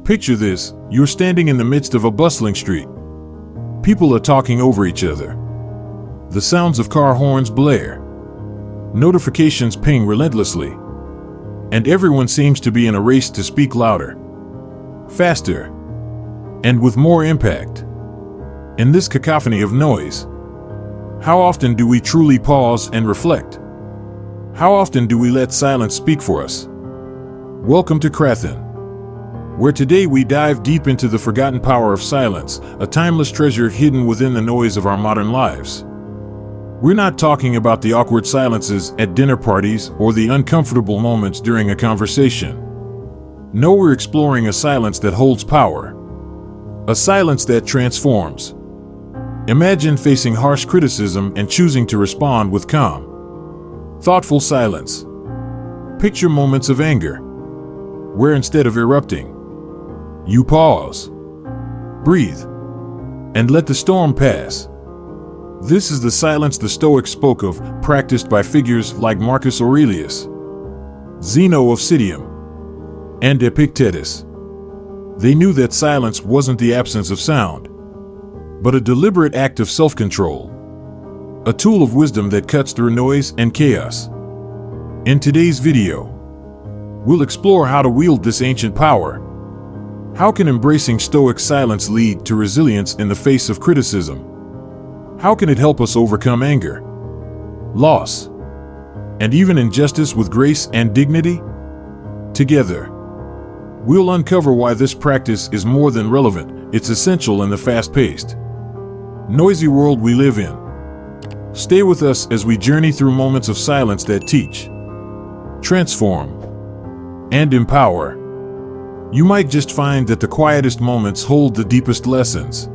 Picture this: you're standing in the midst of a bustling street. People are talking over each other. The sounds of car horns blare. Notifications ping relentlessly. And everyone seems to be in a race to speak louder, faster, and with more impact. In this cacophony of noise, how often do we truly pause and reflect? How often do we let silence speak for us? Welcome to Krathon, where today we dive deep into the forgotten power of silence, a timeless treasure hidden within the noise of our modern lives. We're not talking about the awkward silences at dinner parties or the uncomfortable moments during a conversation. No, we're exploring a silence that holds power, a silence that transforms. Imagine facing harsh criticism and choosing to respond with calm, thoughtful silence. Picture moments of anger, where instead of erupting, you pause, breathe, and let the storm pass. This is the silence the Stoics spoke of, practiced by figures like Marcus Aurelius, Zeno of Citium, and Epictetus. They knew that silence wasn't the absence of sound, but a deliberate act of self-control, a tool of wisdom that cuts through noise and chaos. In today's video, we'll explore how to wield this ancient power. How can embracing Stoic silence lead to resilience in the face of criticism? How can it help us overcome anger, loss, and even injustice with grace and dignity? Together, we'll uncover why this practice is more than relevant, it's essential in the fast-paced, noisy world we live in. Stay with us as we journey through moments of silence that teach, transform, and empower. You might just find that the quietest moments hold the deepest lessons.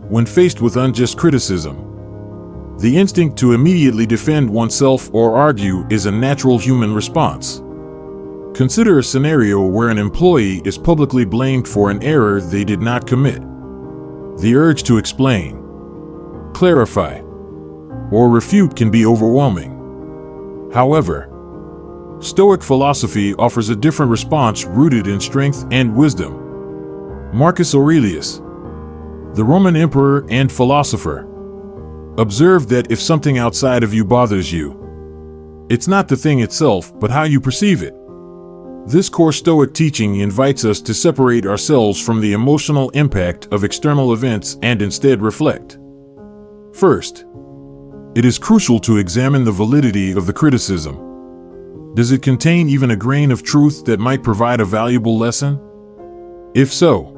When faced with unjust criticism, the instinct to immediately defend oneself or argue is a natural human response. Consider a scenario where an employee is publicly blamed for an error they did not commit. The urge to explain, clarify, or refute can be overwhelming. However, Stoic philosophy offers a different response rooted in strength and wisdom. Marcus Aurelius, the Roman emperor and philosopher, observed that if something outside of you bothers you, it's not the thing itself, but how you perceive it. This core Stoic teaching invites us to separate ourselves from the emotional impact of external events and instead reflect. First, it is crucial to examine the validity of the criticism. Does it contain even a grain of truth that might provide a valuable lesson? If so,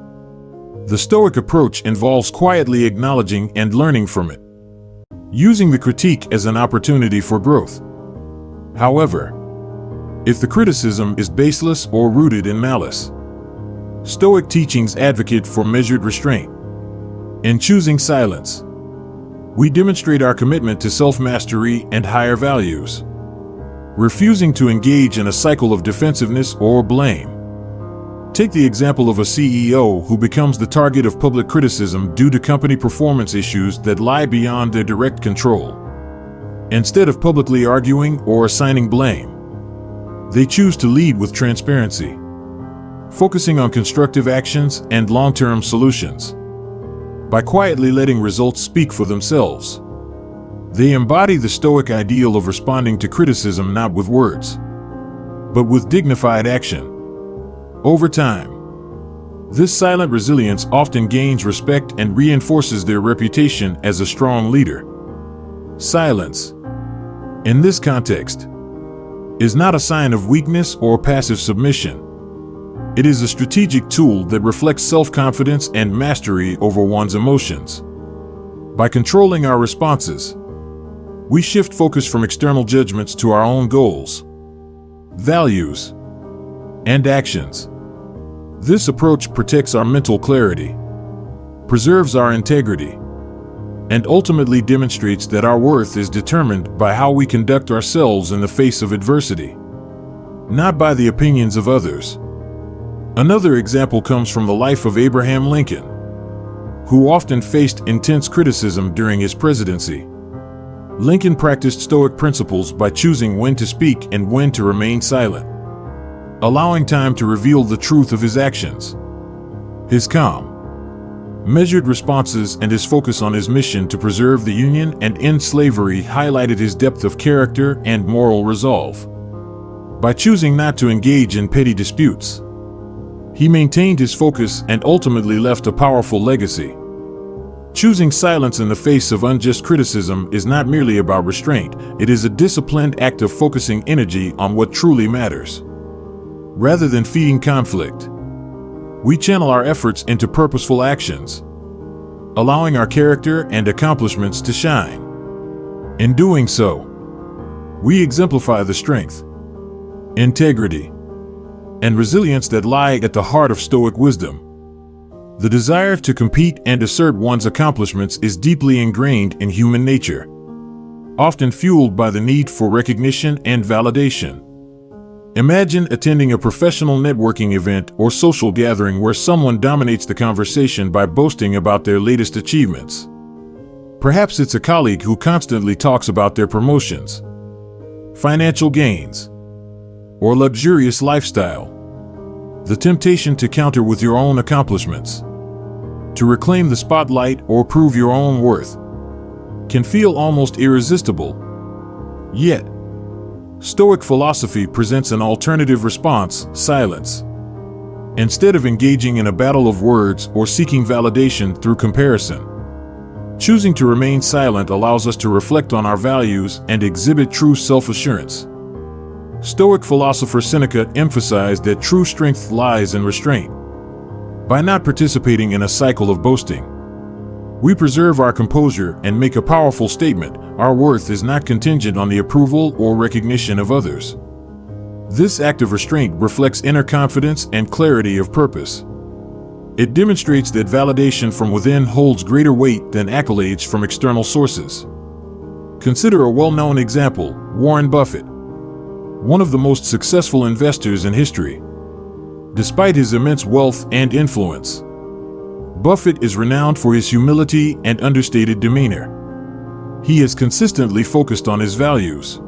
the Stoic approach involves quietly acknowledging and learning from it, using the critique as an opportunity for growth. However, if the criticism is baseless or rooted in malice, Stoic teachings advocate for measured restraint. In choosing silence, we demonstrate our commitment to self-mastery and higher values, refusing to engage in a cycle of defensiveness or blame. Take the example of a CEO who becomes the target of public criticism due to company performance issues that lie beyond their direct control. Instead of publicly arguing or assigning blame, they choose to lead with transparency, focusing on constructive actions and long-term solutions. By quietly letting results speak for themselves, they embody the Stoic ideal of responding to criticism not with words, but with dignified action. Over time, this silent resilience often gains respect and reinforces their reputation as a strong leader. Silence, in this context, is not a sign of weakness or passive submission. It is a strategic tool that reflects self-confidence and mastery over one's emotions. By controlling our responses, we shift focus from external judgments to our own goals, values, and actions. This approach protects our mental clarity, preserves our integrity, and ultimately demonstrates that our worth is determined by how we conduct ourselves in the face of adversity, not by the opinions of others. Another example comes from the life of Abraham Lincoln, who often faced intense criticism during his presidency. Lincoln practiced Stoic principles by choosing when to speak and when to remain silent, allowing time to reveal the truth of his actions. His calm, measured responses and his focus on his mission to preserve the Union and end slavery highlighted his depth of character and moral resolve. By choosing not to engage in petty disputes, he maintained his focus and ultimately left a powerful legacy. Choosing silence in the face of unjust criticism is not merely about restraint, it is a disciplined act of focusing energy on what truly matters. Rather than feeding conflict, we channel our efforts into purposeful actions, allowing our character and accomplishments to shine. In doing so, we exemplify the strength, integrity, and resilience that lie at the heart of Stoic wisdom. The desire to compete and assert one's accomplishments is deeply ingrained in human nature, often fueled by the need for recognition and validation. Imagine attending a professional networking event or social gathering where someone dominates the conversation by boasting about their latest achievements. Perhaps it's a colleague who constantly talks about their promotions, financial gains, or luxurious lifestyle. The temptation to counter with your own accomplishments, to reclaim the spotlight or prove your own worth, can feel almost irresistible. Yet, Stoic philosophy presents an alternative response: silence. Instead of engaging in a battle of words or seeking validation through comparison, choosing to remain silent allows us to reflect on our values and exhibit true self-assurance. Stoic philosopher Seneca emphasized that true strength lies in restraint. By not participating in a cycle of boasting, we preserve our composure and make a powerful statement: our worth is not contingent on the approval or recognition of others. This act of restraint reflects inner confidence and clarity of purpose. It demonstrates that validation from within holds greater weight than accolades from external sources. Consider a well-known example: Warren Buffett, one of the most successful investors in history. Despite his immense wealth and influence, Buffett is renowned for his humility and understated demeanor. He has consistently focused on his values,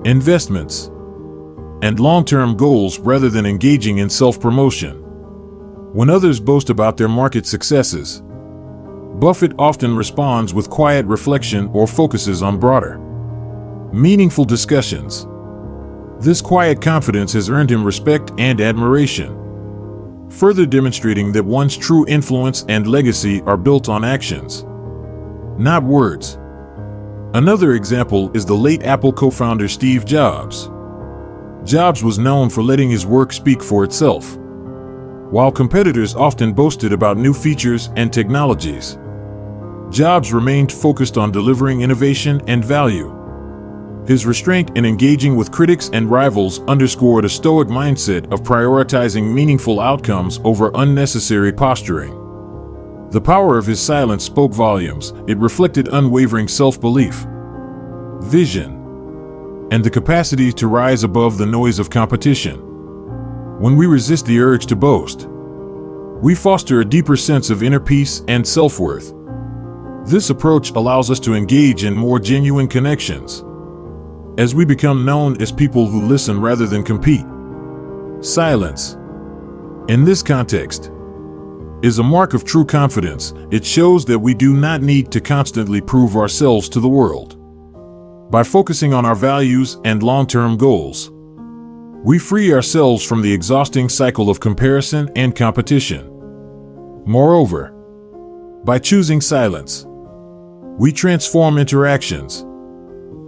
investments, and long-term goals rather than engaging in self-promotion. When others boast about their market successes, Buffett often responds with quiet reflection or focuses on broader, meaningful discussions. This quiet confidence has earned him respect and admiration, further demonstrating that one's true influence and legacy are built on actions, not words. Another example is the late Apple co-founder Steve Jobs. Jobs was known for letting his work speak for itself. While competitors often boasted about new features and technologies, Jobs remained focused on delivering innovation and value. His restraint in engaging with critics and rivals underscored a Stoic mindset of prioritizing meaningful outcomes over unnecessary posturing. The power of his silence spoke volumes. It reflected unwavering self-belief, vision, and the capacity to rise above the noise of competition. When we resist the urge to boast, we foster a deeper sense of inner peace and self-worth. This approach allows us to engage in more genuine connections, as we become known as people who listen rather than compete. Silence, in this context, is a mark of true confidence. It shows that we do not need to constantly prove ourselves to the world. By focusing on our values and long-term goals, we free ourselves from the exhausting cycle of comparison and competition. Moreover, by choosing silence, we transform interactions.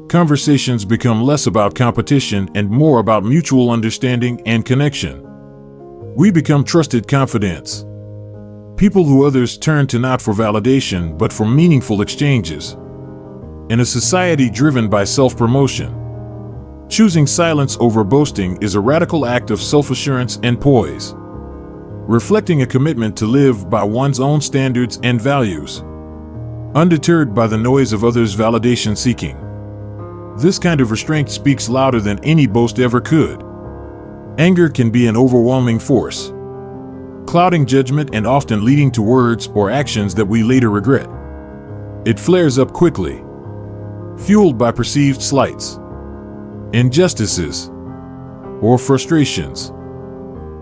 Conversations become less about competition and more about mutual understanding and connection. We become trusted confidants, people who others turn to not for validation but for meaningful exchanges. In a society driven by self-promotion, choosing silence over boasting is a radical act of self-assurance and poise, reflecting a commitment to live by one's own standards and values, undeterred by the noise of others' validation seeking. This kind of restraint speaks louder than any boast ever could. Anger can be an overwhelming force, clouding judgment and often leading to words or actions that we later regret. It flares up quickly, fueled by perceived slights, injustices, or frustrations.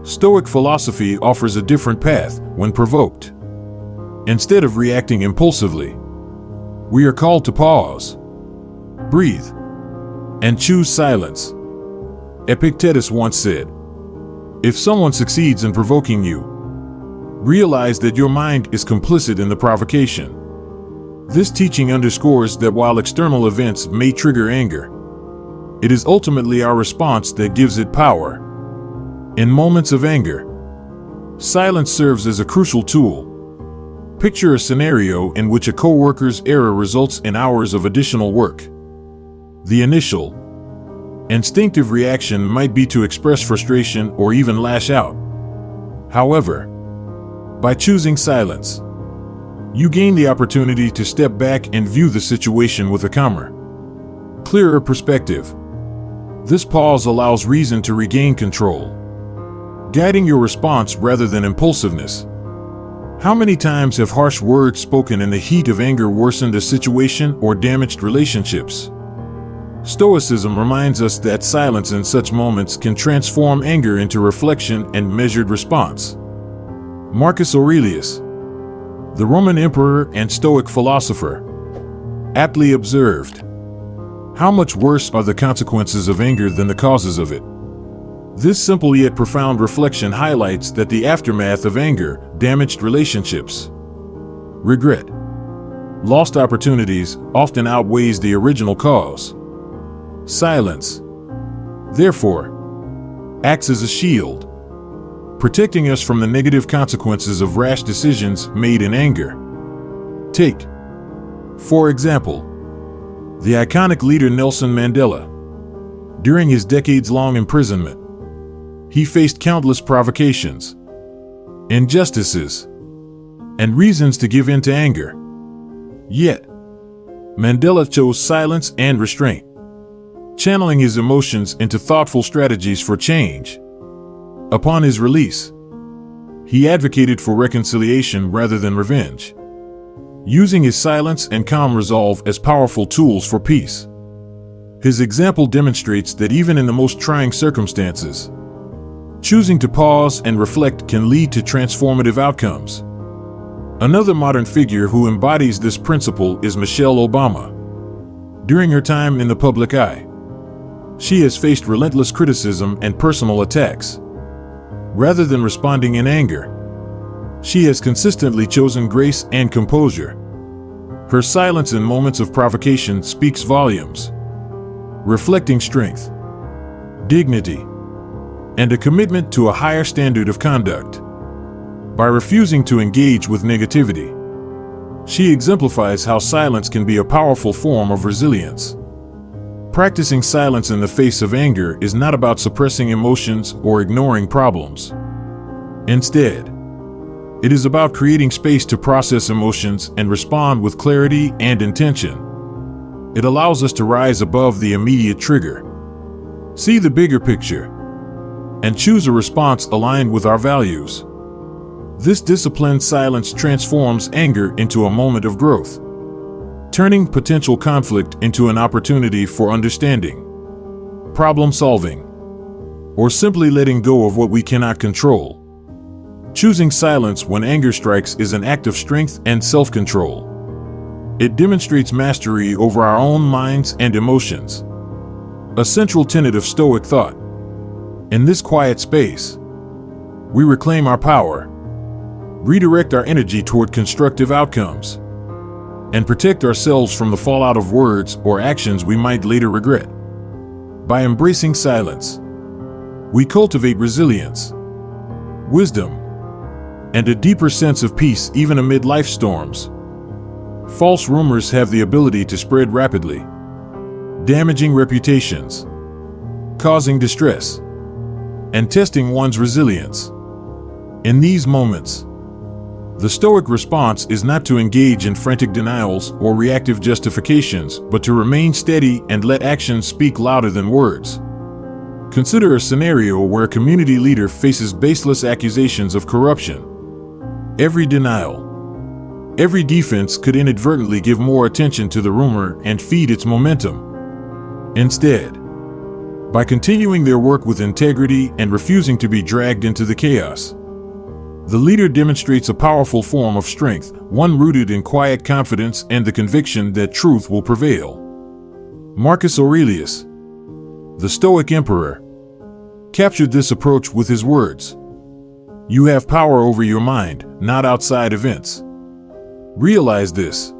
Stoic philosophy offers a different path when provoked. Instead of reacting impulsively, we are called to pause, breathe, and choose silence. Epictetus once said, "If someone succeeds in provoking you, realize that your mind is complicit in the provocation." This teaching underscores that while external events may trigger anger, it is ultimately our response that gives it power. In moments of anger, silence serves as a crucial tool. Picture a scenario in which a coworker's error results in hours of additional work. The initial, instinctive reaction might be to express frustration or even lash out. However, by choosing silence, you gain the opportunity to step back and view the situation with a calmer, clearer perspective. This pause allows reason to regain control, guiding your response rather than impulsiveness. How many times have harsh words spoken in the heat of anger worsened a situation or damaged relationships? Stoicism reminds us that silence in such moments can transform anger into reflection and measured response. Marcus Aurelius, the Roman emperor and Stoic philosopher, aptly observed, "How much worse are the consequences of anger than the causes of it?" This simple yet profound reflection highlights that the aftermath of anger, damaged relationships, regret, lost opportunities, often outweighs the original cause. Silence, therefore, acts as a shield, protecting us from the negative consequences of rash decisions made in anger. Take, for example, the iconic leader Nelson Mandela. During his decades-long imprisonment, he faced countless provocations, injustices, and reasons to give in to anger. Yet, Mandela chose silence and restraint, channeling his emotions into thoughtful strategies for change. Upon his release, he advocated for reconciliation rather than revenge, using his silence and calm resolve as powerful tools for peace. His example demonstrates that even in the most trying circumstances, choosing to pause and reflect can lead to transformative outcomes. Another modern figure who embodies this principle is Michelle Obama. During her time in the public eye, she has faced relentless criticism and personal attacks. Rather than responding in anger, she has consistently chosen grace and composure. Her silence in moments of provocation speaks volumes, reflecting strength, dignity, and a commitment to a higher standard of conduct. By refusing to engage with negativity, she exemplifies how silence can be a powerful form of resilience. Practicing silence in the face of anger is not about suppressing emotions or ignoring problems. Instead, it is about creating space to process emotions and respond with clarity and intention. It allows us to rise above the immediate trigger, see the bigger picture, and choose a response aligned with our values. This disciplined silence transforms anger into a moment of growth, turning potential conflict into an opportunity for understanding, problem solving, or simply letting go of what we cannot control. Choosing silence when anger strikes is an act of strength and self-control. It demonstrates mastery over our own minds and emotions, a central tenet of Stoic thought. In this quiet space, we reclaim our power, redirect our energy toward constructive outcomes, and protect ourselves from the fallout of words or actions we might later regret. By embracing silence, we cultivate resilience, wisdom, and a deeper sense of peace even amid life storms. False rumors have the ability to spread rapidly, damaging reputations, causing distress, and testing one's resilience. In these moments, the Stoic response is not to engage in frantic denials or reactive justifications, but to remain steady and let actions speak louder than words. Consider a scenario where a community leader faces baseless accusations of corruption. Every denial, every defense could inadvertently give more attention to the rumor and feed its momentum. Instead, by continuing their work with integrity and refusing to be dragged into the chaos. The leader demonstrates a powerful form of strength, one rooted in quiet confidence and the conviction that truth will prevail. Marcus Aurelius, the Stoic emperor, captured this approach with his words: "You have power over your mind, not outside events. Realize this,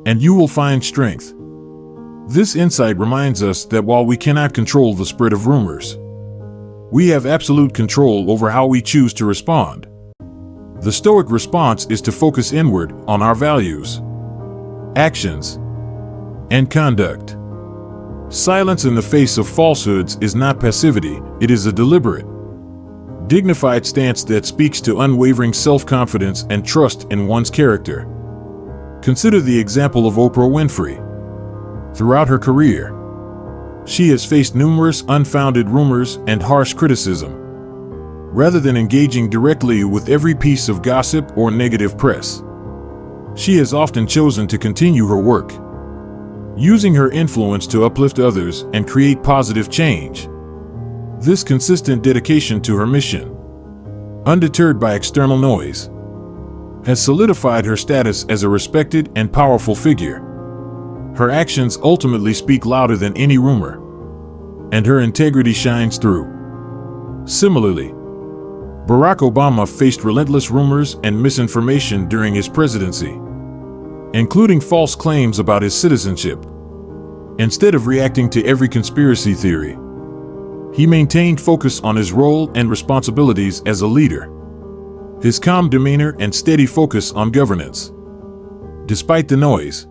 and you will find strength." This insight reminds us that while we cannot control the spread of rumors, we have absolute control over how we choose to respond. The Stoic response is to focus inward on our values, actions, and conduct. Silence in the face of falsehoods is not passivity, it is a deliberate, dignified stance that speaks to unwavering self-confidence and trust in one's character. Consider the example of Oprah Winfrey. Throughout her career, she has faced numerous unfounded rumors and harsh criticism. Rather than engaging directly with every piece of gossip or negative press, she has often chosen to continue her work, using her influence to uplift others and create positive change. This consistent dedication to her mission, undeterred by external noise, has solidified her status as a respected and powerful figure. Her actions ultimately speak louder than any rumor, and her integrity shines through. Similarly, Barack Obama faced relentless rumors and misinformation during his presidency, including false claims about his citizenship. Instead of reacting to every conspiracy theory, he maintained focus on his role and responsibilities as a leader. His calm demeanor and steady focus on governance, despite the noise,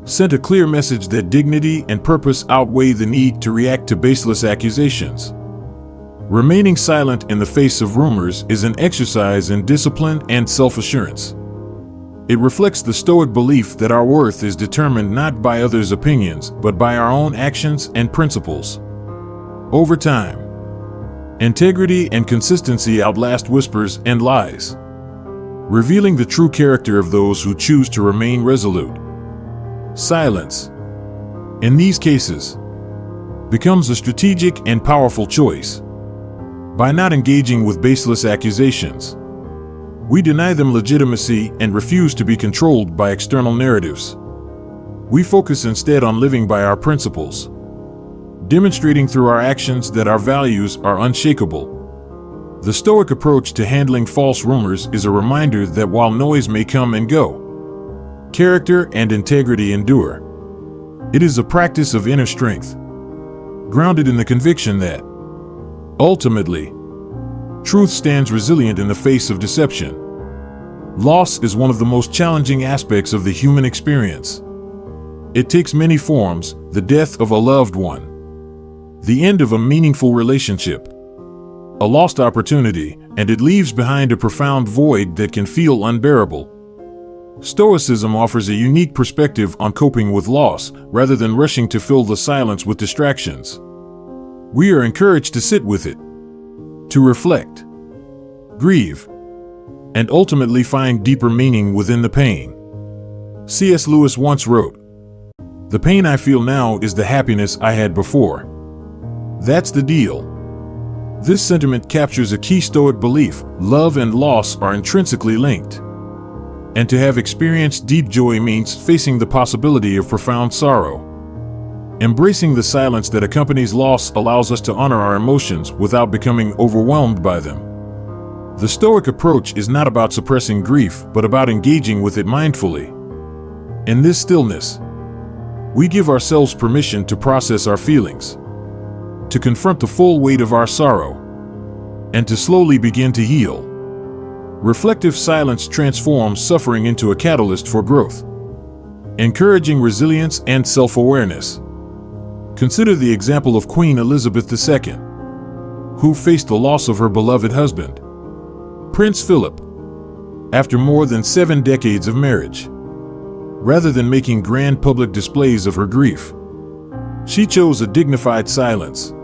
sent a clear message that dignity and purpose outweigh the need to react to baseless accusations. Remaining silent in the face of rumors is an exercise in discipline and self-assurance. It reflects the Stoic belief that our worth is determined not by others' opinions, but by our own actions and principles. Over time, integrity and consistency outlast whispers and lies, revealing the true character of those who choose to remain resolute. Silence, in these cases, becomes a strategic and powerful choice. By not engaging with baseless accusations, we deny them legitimacy and refuse to be controlled by external narratives. We focus instead on living by our principles, demonstrating through our actions that our values are unshakable. The Stoic approach to handling false rumors is a reminder that while noise may come and go, character and integrity endure. It is a practice of inner strength, grounded in the conviction that, ultimately, truth stands resilient in the face of deception. Loss is one of the most challenging aspects of the human experience. It takes many forms: the death of a loved one, the end of a meaningful relationship, a lost opportunity, and it leaves behind a profound void that can feel unbearable. Stoicism offers a unique perspective on coping with loss, rather than rushing to fill the silence with distractions. We are encouraged to sit with it, to reflect, grieve, and ultimately find deeper meaning within the pain. C.S. Lewis once wrote, "The pain I feel now is the happiness I had before. That's the deal." This sentiment captures a key Stoic belief: love and loss are intrinsically linked. And to have experienced deep joy means facing the possibility of profound sorrow. Embracing the silence that accompanies loss allows us to honor our emotions without becoming overwhelmed by them. The Stoic approach is not about suppressing grief, but about engaging with it mindfully. In this stillness, we give ourselves permission to process our feelings, to confront the full weight of our sorrow, and to slowly begin to heal. Reflective silence transforms suffering into a catalyst for growth, encouraging resilience and self-awareness. Consider the example of Queen Elizabeth II, who faced the loss of her beloved husband, Prince Philip, after more than 7 decades of marriage. Rather than making grand public displays of her grief, she chose a dignified silence,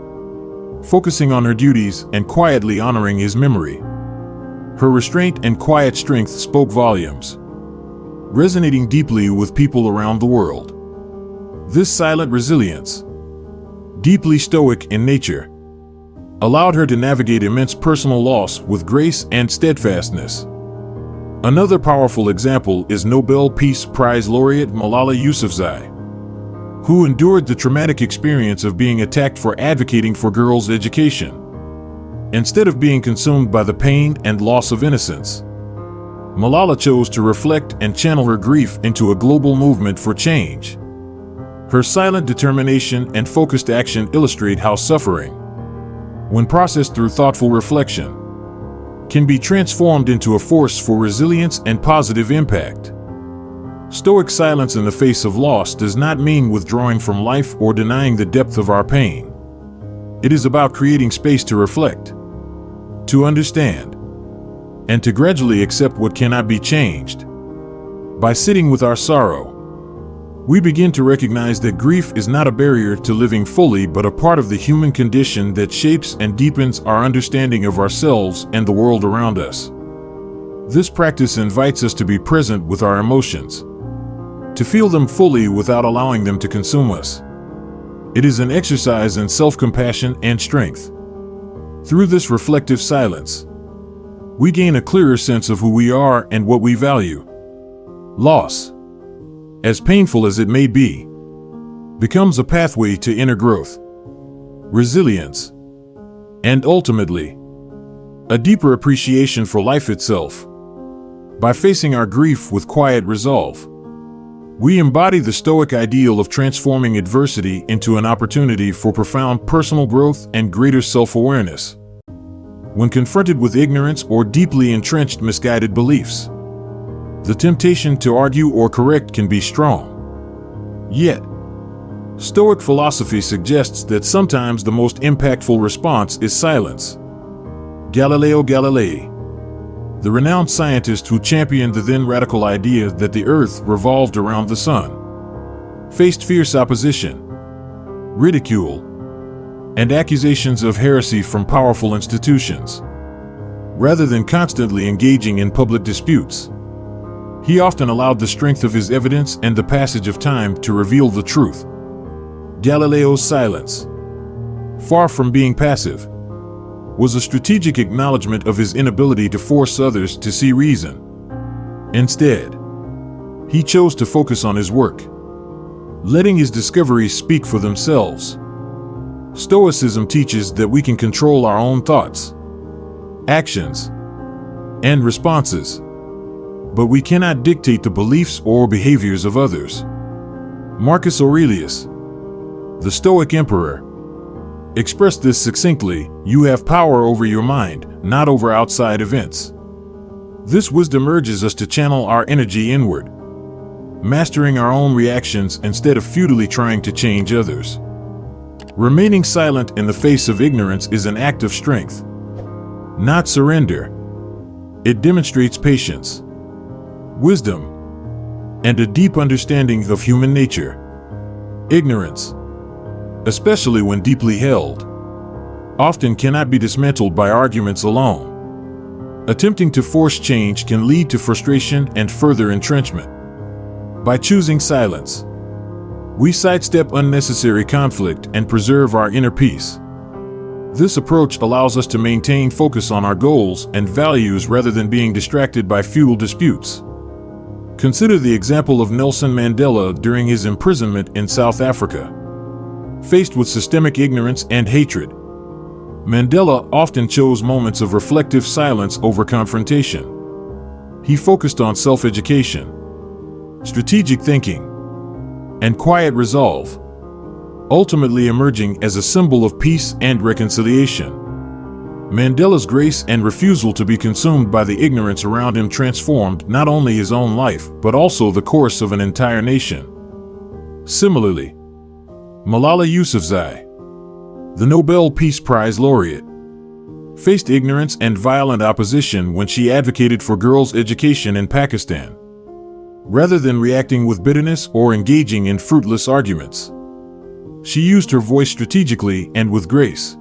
focusing on her duties and quietly honoring his memory. Her restraint and quiet strength spoke volumes, resonating deeply with people around the world. This silent resilience, deeply stoic in nature, allowed her to navigate immense personal loss with grace and steadfastness. Another powerful example is Nobel Peace Prize laureate Malala Yousafzai, who endured the traumatic experience of being attacked for advocating for girls' education. Instead of being consumed by the pain and loss of innocence, Malala chose to reflect and channel her grief into a global movement for change. Her silent determination and focused action illustrate how suffering, when processed through thoughtful reflection, can be transformed into a force for resilience and positive impact. Stoic silence in the face of loss does not mean withdrawing from life or denying the depth of our pain. It is about creating space to reflect, to understand, and to gradually accept what cannot be changed. By sitting with our sorrow, we begin to recognize that grief is not a barrier to living fully, but a part of the human condition that shapes and deepens our understanding of ourselves and the world around us. This practice invites us to be present with our emotions, to feel them fully without allowing them to consume us. It is an exercise in self-compassion and strength. Through this reflective silence, we gain a clearer sense of who we are and what we value. Loss, as painful as it may be, becomes a pathway to inner growth, resilience, and ultimately, a deeper appreciation for life itself. By facing our grief with quiet resolve, we embody the Stoic ideal of transforming adversity into an opportunity for profound personal growth and greater self-awareness. When confronted with ignorance or deeply entrenched misguided beliefs, the temptation to argue or correct can be strong. Yet, Stoic philosophy suggests that sometimes the most impactful response is silence. Galileo Galilei, the renowned scientist who championed the then radical idea that the Earth revolved around the Sun, faced fierce opposition, ridicule, and accusations of heresy from powerful institutions. Rather than constantly engaging in public disputes, he often allowed the strength of his evidence and the passage of time to reveal the truth. Galileo's silence, far from being passive, was a strategic acknowledgement of his inability to force others to see reason. Instead, he chose to focus on his work, letting his discoveries speak for themselves. Stoicism teaches that we can control our own thoughts, actions, and responses, but we cannot dictate the beliefs or behaviors of others. Marcus Aurelius, the Stoic emperor, expressed this succinctly: "You have power over your mind, not over outside events." This wisdom urges us to channel our energy inward, mastering our own reactions instead of futilely trying to change others. Remaining silent in the face of ignorance is an act of strength, not surrender. It demonstrates patience, wisdom, and a deep understanding of human nature. Ignorance, especially when deeply held, often cannot be dismantled by arguments alone. Attempting to force change can lead to frustration and further entrenchment. By choosing silence, we sidestep unnecessary conflict and preserve our inner peace. This approach allows us to maintain focus on our goals and values rather than being distracted by futile disputes. Consider the example of Nelson Mandela during his imprisonment in South Africa. Faced with systemic ignorance and hatred, Mandela often chose moments of reflective silence over confrontation. He focused on self-education, strategic thinking, and quiet resolve, ultimately emerging as a symbol of peace and reconciliation. Mandela's grace and refusal to be consumed by the ignorance around him transformed not only his own life, but also the course of an entire nation. Similarly, Malala Yousafzai, the Nobel Peace Prize laureate, faced ignorance and violent opposition when she advocated for girls' education in Pakistan. Rather than reacting with bitterness or engaging in fruitless arguments, she used her voice strategically and with grace,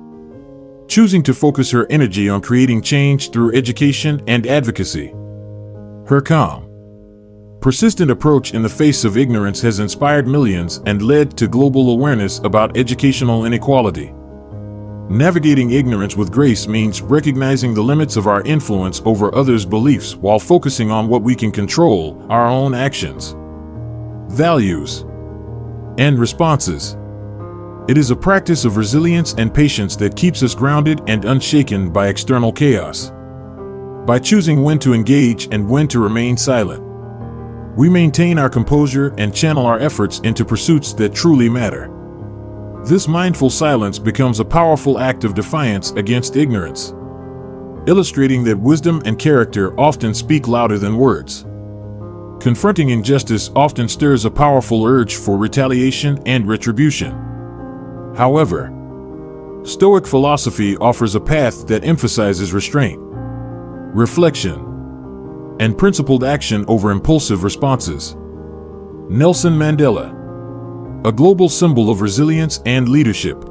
choosing to focus her energy on creating change through education and advocacy. Her calm, persistent approach in the face of ignorance has inspired millions and led to global awareness about educational inequality. Navigating ignorance with grace means recognizing the limits of our influence over others' beliefs while focusing on what we can control, our own actions, values, and responses. It is a practice of resilience and patience that keeps us grounded and unshaken by external chaos. By choosing when to engage and when to remain silent, we maintain our composure and channel our efforts into pursuits that truly matter. This mindful silence becomes a powerful act of defiance against ignorance, illustrating that wisdom and character often speak louder than words. Confronting injustice often stirs a powerful urge for retaliation and retribution. However, Stoic philosophy offers a path that emphasizes restraint, reflection, and principled action over impulsive responses. Nelson Mandela, a global symbol of resilience and leadership,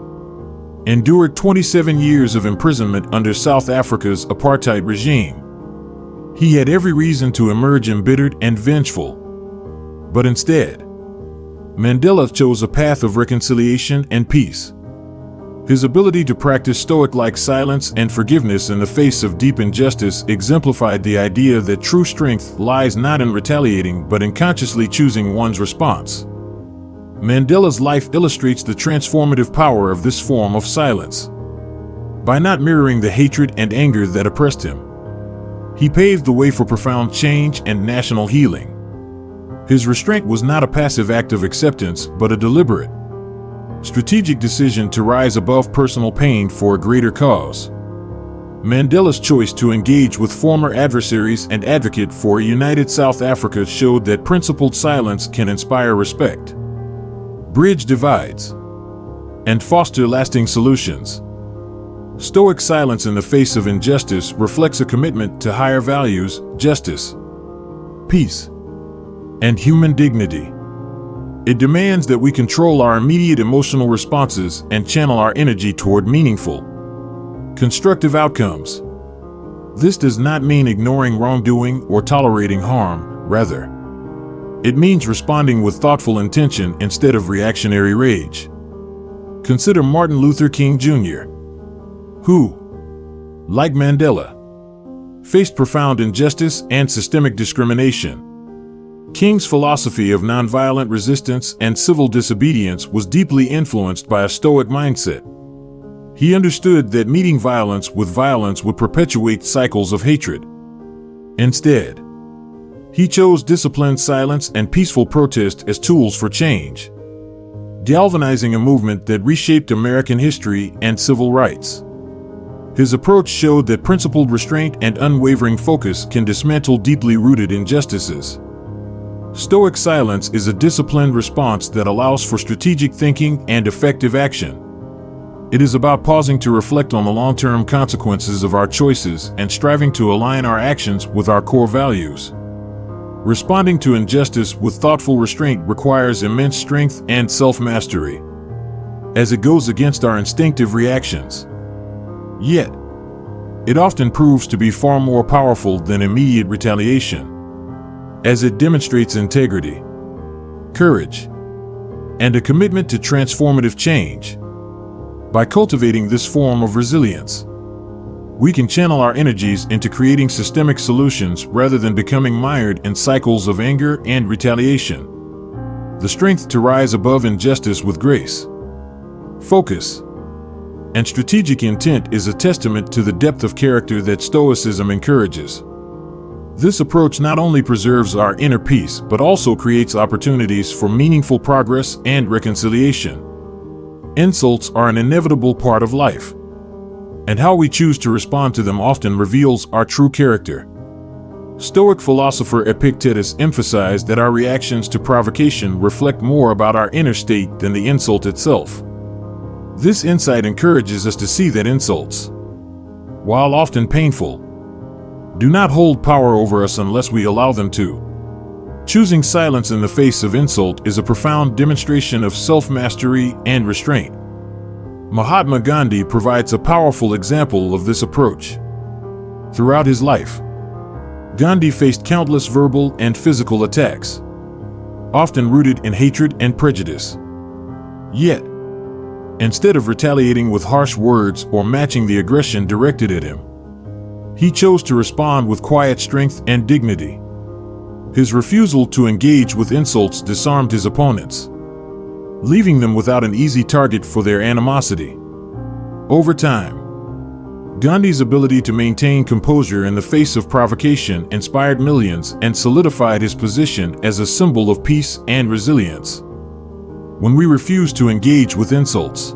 endured 27 years of imprisonment under South Africa's apartheid regime. He had every reason to emerge embittered and vengeful. But instead, Mandela chose a path of reconciliation and peace. His ability to practice Stoic-like silence and forgiveness in the face of deep injustice exemplified the idea that true strength lies not in retaliating but in consciously choosing one's response. Mandela's life illustrates the transformative power of this form of silence. By not mirroring the hatred and anger that oppressed him, he paved the way for profound change and national healing. His restraint was not a passive act of acceptance but a deliberate, strategic decision to rise above personal pain for a greater cause. Mandela's choice to engage with former adversaries and advocate for a united South Africa showed that principled silence can inspire respect, bridge divides, and foster lasting solutions. Stoic silence in the face of injustice reflects a commitment to higher values, justice, peace, and human dignity. It demands that we control our immediate emotional responses and channel our energy toward meaningful, constructive outcomes. This does not mean ignoring wrongdoing or tolerating harm, rather, it means responding with thoughtful intention instead of reactionary rage. Consider Martin Luther King Jr., who, like Mandela, faced profound injustice and systemic discrimination. King's philosophy of nonviolent resistance and civil disobedience was deeply influenced by a Stoic mindset. He understood that meeting violence with violence would perpetuate cycles of hatred. Instead, he chose disciplined silence and peaceful protest as tools for change, galvanizing a movement that reshaped American history and civil rights. His approach showed that principled restraint and unwavering focus can dismantle deeply rooted injustices. Stoic silence is a disciplined response that allows for strategic thinking and effective action. It is about pausing to reflect on the long-term consequences of our choices and striving to align our actions with our core values. Responding to injustice with thoughtful restraint requires immense strength and self-mastery, as it goes against our instinctive reactions. Yet, it often proves to be far more powerful than immediate retaliation, as it demonstrates integrity, courage, and a commitment to transformative change. By cultivating this form of resilience, we can channel our energies into creating systemic solutions rather than becoming mired in cycles of anger and retaliation. The strength to rise above injustice with grace, focus, and strategic intent is a testament to the depth of character that Stoicism encourages. This approach not only preserves our inner peace but also creates opportunities for meaningful progress and reconciliation. Insults are an inevitable part of life, and how we choose to respond to them often reveals our true character. Stoic philosopher Epictetus emphasized that our reactions to provocation reflect more about our inner state than the insult itself. This insight encourages us to see that insults, while often painful, do not hold power over us unless we allow them to. Choosing silence in the face of insult is a profound demonstration of self-mastery and restraint. Mahatma Gandhi provides a powerful example of this approach. Throughout his life, Gandhi faced countless verbal and physical attacks, often rooted in hatred and prejudice. Yet, instead of retaliating with harsh words or matching the aggression directed at him, he chose to respond with quiet strength and dignity. His refusal to engage with insults disarmed his opponents, leaving them without an easy target for their animosity. Over time, Gandhi's ability to maintain composure in the face of provocation inspired millions and solidified his position as a symbol of peace and resilience. When we refuse to engage with insults,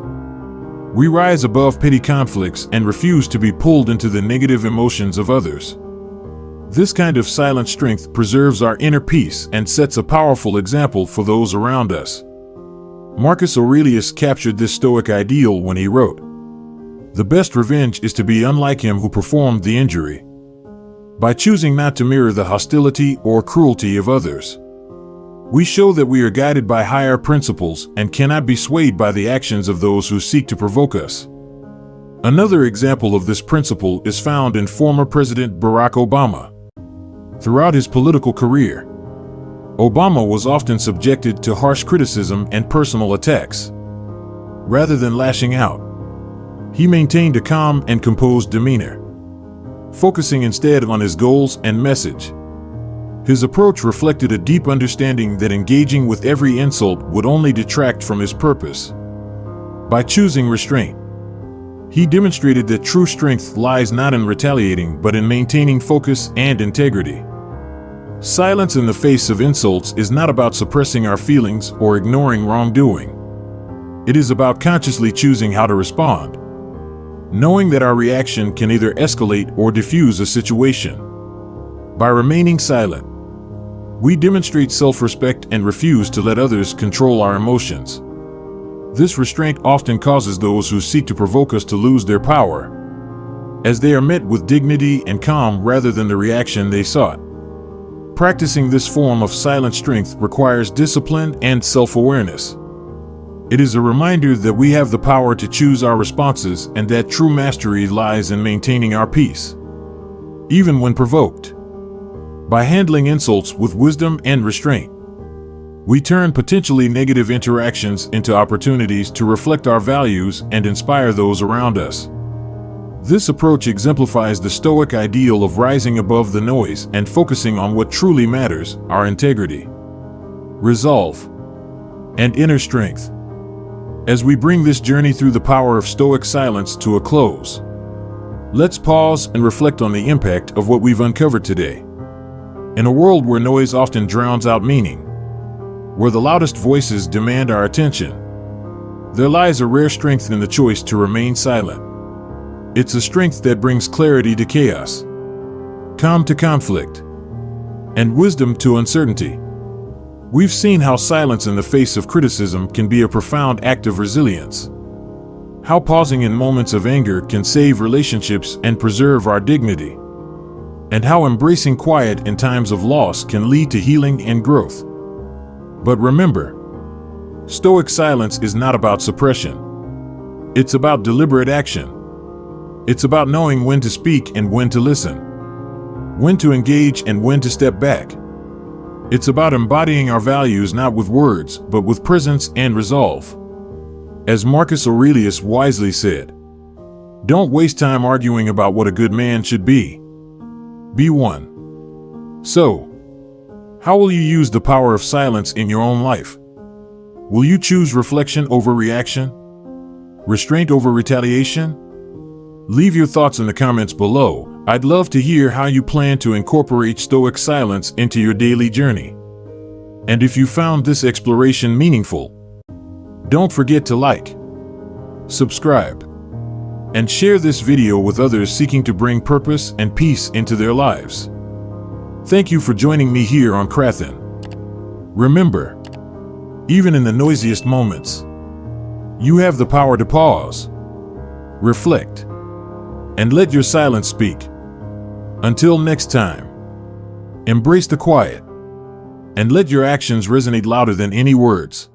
we rise above petty conflicts and refuse to be pulled into the negative emotions of others. This kind of silent strength preserves our inner peace and sets a powerful example for those around us. Marcus Aurelius captured this Stoic ideal when he wrote, "The best revenge is to be unlike him who performed the injury." By choosing not to mirror the hostility or cruelty of others, we show that we are guided by higher principles and cannot be swayed by the actions of those who seek to provoke us. Another example of this principle is found in former President Barack Obama. Throughout his political career, Obama was often subjected to harsh criticism and personal attacks. Rather than lashing out, he maintained a calm and composed demeanor, focusing instead on his goals and message. His approach reflected a deep understanding that engaging with every insult would only detract from his purpose. By choosing restraint, he demonstrated that true strength lies not in retaliating but in maintaining focus and integrity. Silence in the face of insults is not about suppressing our feelings or ignoring wrongdoing. It is about consciously choosing how to respond, knowing that our reaction can either escalate or diffuse a situation. By remaining silent, we demonstrate self-respect and refuse to let others control our emotions. This restraint often causes those who seek to provoke us to lose their power, as they are met with dignity and calm rather than the reaction they sought. Practicing this form of silent strength requires discipline and self-awareness. It is a reminder that we have the power to choose our responses and that true mastery lies in maintaining our peace, even when provoked. By handling insults with wisdom and restraint, we turn potentially negative interactions into opportunities to reflect our values and inspire those around us. This approach exemplifies the Stoic ideal of rising above the noise and focusing on what truly matters: our integrity, resolve, and inner strength. As we bring this journey through the power of Stoic silence to a close, let's pause and reflect on the impact of what we've uncovered today. In a world where noise often drowns out meaning, where the loudest voices demand our attention, there lies a rare strength in the choice to remain silent. It's a strength that brings clarity to chaos, calm to conflict, and wisdom to uncertainty. We've seen how silence in the face of criticism can be a profound act of resilience, how pausing in moments of anger can save relationships and preserve our dignity, and how embracing quiet in times of loss can lead to healing and growth. But remember, Stoic silence is not about suppression. It's about deliberate action. It's about knowing when to speak and when to listen, when to engage and when to step back. It's about embodying our values not with words, but with presence and resolve. As Marcus Aurelius wisely said, "Don't waste time arguing about what a good man should be. Be one." So, how will you use the power of silence in your own life? Will you choose reflection over reaction? Restraint over retaliation? Leave your thoughts in the comments below. I'd love to hear how you plan to incorporate Stoic silence into your daily journey. And if you found this exploration meaningful, don't forget to like, subscribe, and share this video with others seeking to bring purpose and peace into their lives. Thank you for joining me here on Krathon. Remember, even in the noisiest moments, you have the power to pause, reflect, and let your silence speak. Until next time, embrace the quiet and let your actions resonate louder than any words.